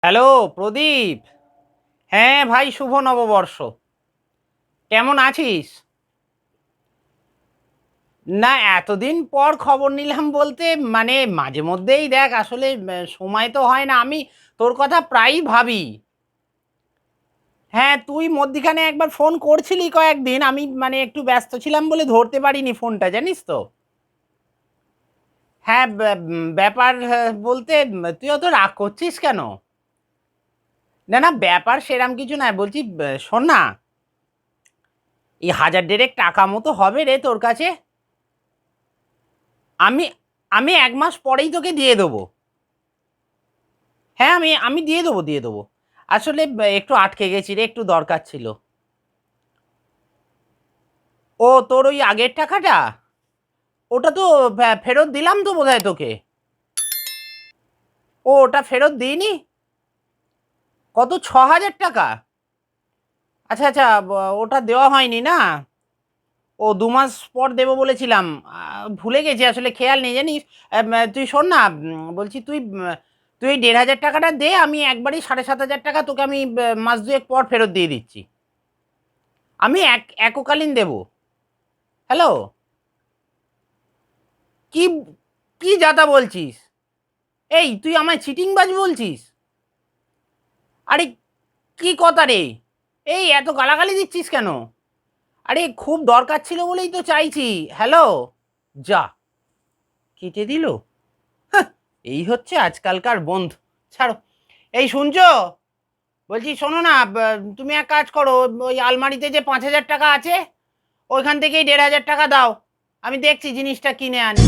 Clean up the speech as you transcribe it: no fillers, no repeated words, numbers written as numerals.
Hello প্রদীপ। হ্যাঁ ভাই, শুভ নববর্ষ। কেমন আছিস? না, এতদিন পর খবর নিলাম বলতে মানে মাঝে মধ্যেই দেখ আসলে সময় তো হয় না। আমি তোর কথা প্রায়ই ভাবি। হ্যাঁ, তুই মধ্যিখানে একবার ফোন করছিলি কয়েকদিন, আমি মানে একটু ব্যস্ত ছিলাম বলে ধরতে পারিনি ফোনটা, জানিস তো। হ্যাঁ, ব্যাপার বলতে তুই অত রাগ করছিস কেন? না না, ব্যাপার সেরাম কিছু নয়, বলছি শোন না, এই 1,000 টাকা মতো হবে রে তোর কাছে? আমি আমি 1 মাস পরেই তোকে দিয়ে দেবো। হ্যাঁ, আমি দিয়ে দেবো। আসলে একটু আটকে গেছি রে, একটু দরকার ছিল। ও, তোর ওই আগের টাকাটা? ওটা তো ফেরত দিলাম তো বোধহয় তোকে। ও, ওটা ফেরত দিইনি? কত, 6,000 টাকা? আচ্ছা আচ্ছা, ওটা দেওয়া হয়নি না? ও, 2 মাস পর দেবো বলেছিলাম। ভুলে গেছি আসলে, খেয়াল নেই জানিস। তুই শোন না, বলছি তুই 1,500 টাকাটা দে, আমি একবারই 7,500 টাকা তোকে আমি মাস দুয়েক পর ফেরত দিয়ে দিচ্ছি। আমি এককালীন দেব। হ্যালো, কি কি যাতা বলছিস? এই, তুই আমায় চিটিংবাজ বলছিস? আরে, কি কথা রে? এই, এত গালাগালি দিচ্ছিস কেন? আরে, খুব দরকার ছিল বলেই তো চাইছি। হ্যালো, যা, কেটে দিল। হাহ, এই হচ্ছে আজকালকার বন্ধু। ছাড়ো। এই শুনছো? বলছি শোনো না, তুমি এক কাজ করো, ওই আলমারিতে যে 5,000 টাকা আছে, ওইখান থেকেই 1,500 টাকা দাও। আমি দেখছি জিনিসটা কিনে আনি।